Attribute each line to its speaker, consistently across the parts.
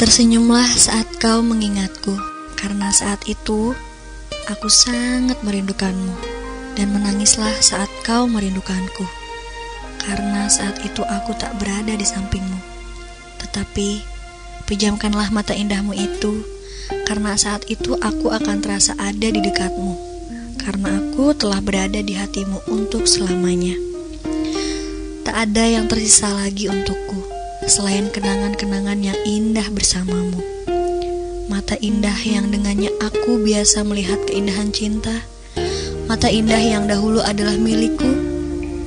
Speaker 1: Tersenyumlah saat kau mengingatku, karena saat itu aku sangat merindukanmu. Dan menangislah saat kau merindukanku, karena saat itu aku tak berada di sampingmu. Tetapi pejamkanlah mata indahmu itu, karena saat itu aku akan terasa ada di dekatmu, karena aku telah berada di hatimu untuk selamanya. Tak ada yang tersisa lagi untukku selain kenangan-kenangan yang indah bersamamu. Mata indah yang dengannya aku biasa melihat keindahan cinta. Mata indah yang dahulu adalah milikku,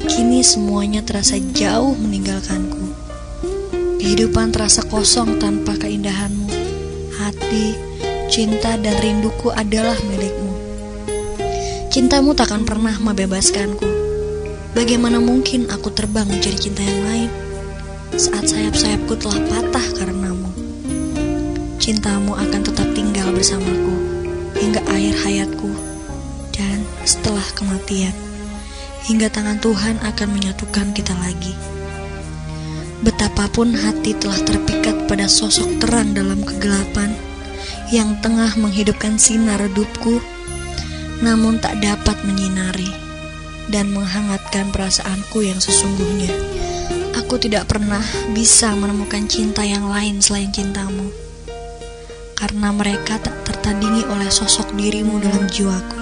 Speaker 1: kini semuanya terasa jauh meninggalkanku. Kehidupan terasa kosong tanpa keindahanmu. Hati, cinta, dan rinduku adalah milikmu. Cintamu takkan pernah membebaskanku. Bagaimana mungkin aku terbang mencari cinta yang lain saat sayap-sayapku telah patah karenamu? Cintamu akan tetap tinggal bersamaku hingga akhir hayatku dan setelah kematian, hingga tangan Tuhan akan menyatukan kita lagi. Betapapun hati telah terpikat pada sosok terang dalam kegelapan yang tengah menghidupkan sinar redupku, namun tak dapat menyinari dan menghangatkan perasaanku yang sesungguhnya. Aku tidak pernah bisa menemukan cinta yang lain selain cintamu, karena mereka tak tertandingi oleh sosok dirimu dalam jiwaku.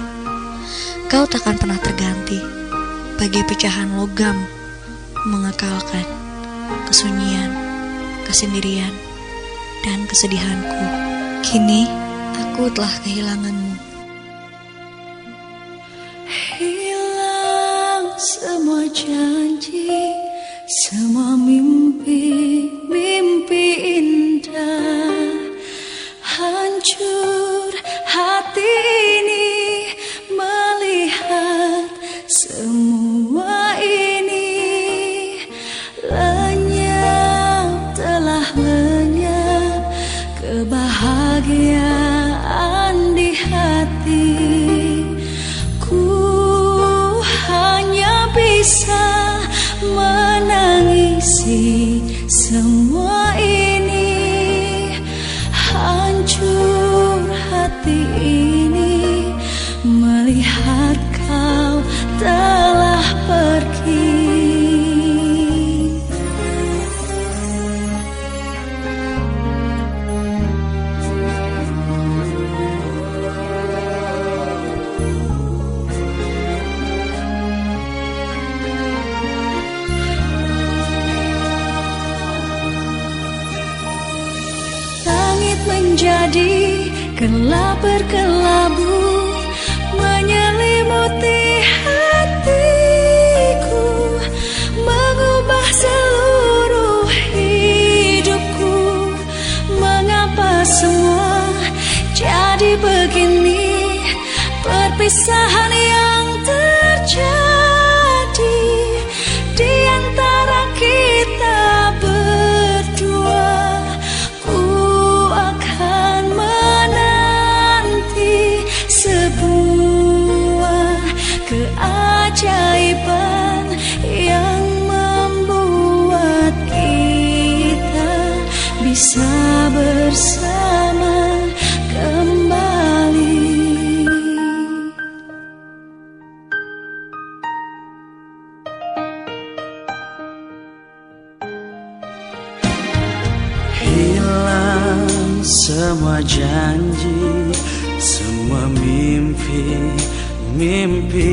Speaker 1: Kau takkan pernah terganti, bagai pecahan logam, mengekalkan kesunyian, kesendirian, dan kesedihanku. Kini aku telah kehilanganmu.
Speaker 2: Hilang semua janji, semua mimpi indah. Hancur hati ini melihat semua ini. Lenyap, telah lenyap kebahagiaan di hati. Ku hanya bisa menangisi semua ini. Hancur hati ini melihat kau telah pergi. Menjadi gelap berkelabu, menyelimuti hatiku, mengubah seluruh hidupku. Mengapa semua jadi begini? Perpisahan yang terjadi di antara kita berdua. Keajaiban yang membuat kita bisa bersama kembali.
Speaker 3: Hilang semua janji, semua mimpi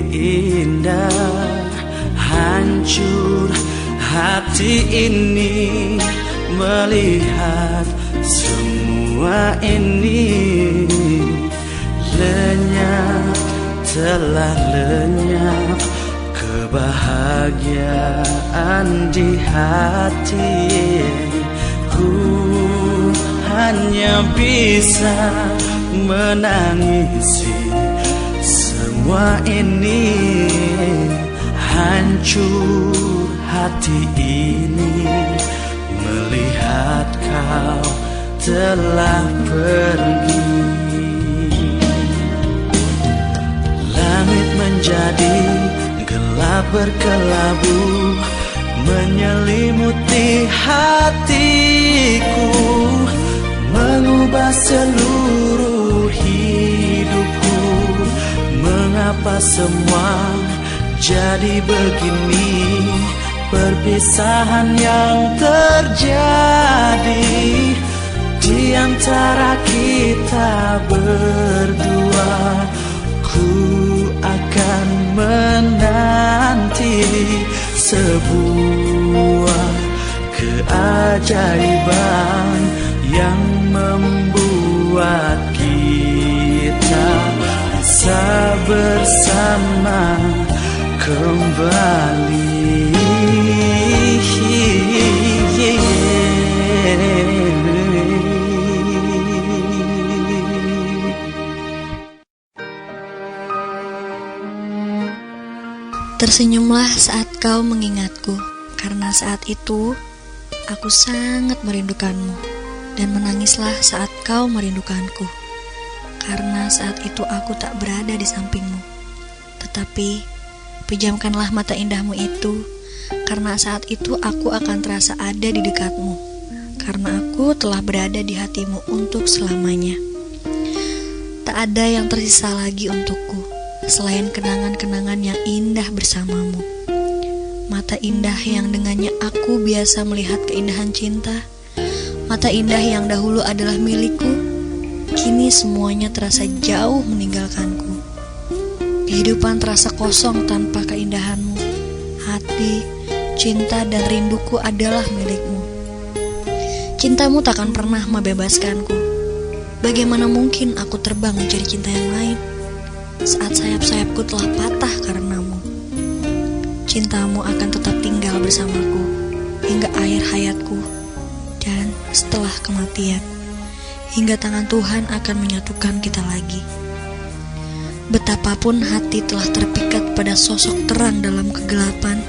Speaker 3: indah. Hancur hati ini melihat semua ini. Lenyap, telah lenyap kebahagiaan di hati. Ku hanya bisa menangisi semua ini. Hancur hati ini melihat kau telah pergi. Langit menjadi gelap berkelabu, menyelimuti hatiku, mengubah seluruh hidupku. Mengapa semua jadi begini? Perpisahan yang terjadi di antara kita berdua. Ku akan menanti sebuah keajaiban yang membuat kita bisa bersama kembali.
Speaker 1: Tersenyumlah saat kau mengingatku, karena saat itu aku sangat merindukanmu. Dan menangislah saat kau merindukanku, karena saat itu aku tak berada di sampingmu. Tetapi pejamkanlah mata indahmu itu, karena saat itu aku akan terasa ada di dekatmu, karena aku telah berada di hatimu untuk selamanya. Tak ada yang tersisa lagi untukku selain kenangan-kenangan yang indah bersamamu. Mata indah yang dengannya aku biasa melihat keindahan cinta. Mata indah yang dahulu adalah milikku, kini semuanya terasa jauh meninggalkanku. Kehidupan terasa kosong tanpa keindahanmu. Hati, cinta, dan rinduku adalah milikmu. Cintamu takkan pernah membebaskanku. Bagaimana mungkin aku terbang mencari cinta yang lain saat sayap-sayapku telah patah karenamu? Cintamu akan tetap tinggal bersamaku hingga akhir hayatku dan setelah kematian, hingga tangan Tuhan akan menyatukan kita lagi. Betapapun hati telah terpikat pada sosok terang dalam kegelapan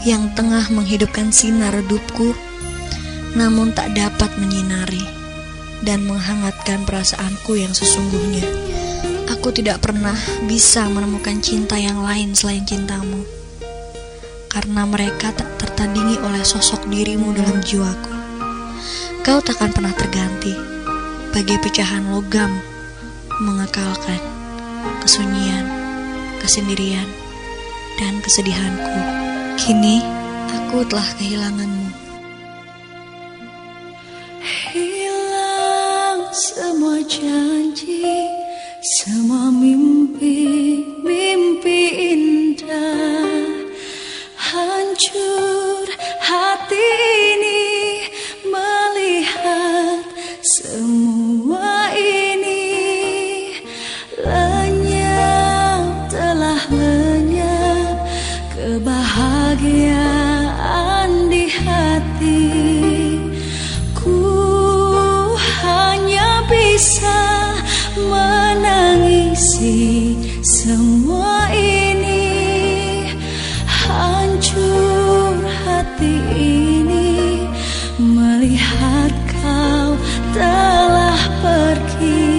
Speaker 1: yang tengah menghidupkan sinar redupku, namun tak dapat menyinari dan menghangatkan perasaanku yang sesungguhnya. Aku tidak pernah bisa menemukan cinta yang lain selain cintamu, karena mereka tak tertandingi oleh sosok dirimu dalam jiwaku. Kau takkan pernah terganti, bagai pecahan logam, mengekalkan kesunyian, kesendirian, dan kesedihanku. Kini aku telah kehilanganmu.
Speaker 2: Hilang semua janji, semua mimpi-mimpi indah. Hancur hati ini melihat semua ini. Lenyap, telah lenyap kebahagiaan di hati. Ku hanya bisa menangisi semua ini. Hancur hati ini melihat kau telah pergi.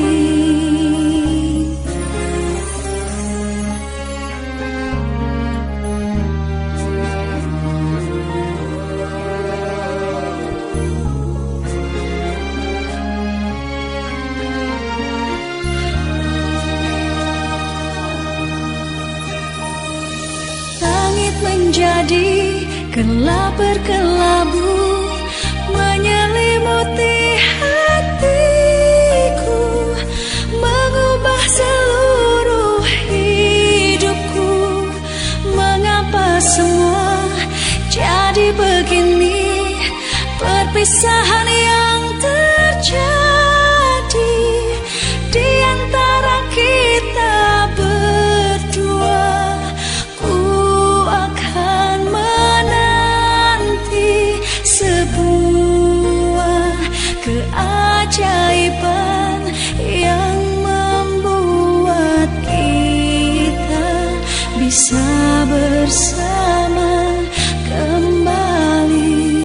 Speaker 2: Menjadi gelap berkelabu, menyelimuti hatiku, mengubah seluruh hidupku. Mengapa semua jadi begini? Perpisahan yang terjadi di antara kita berdua. Keajaiban yang membuat kita bisa bersama.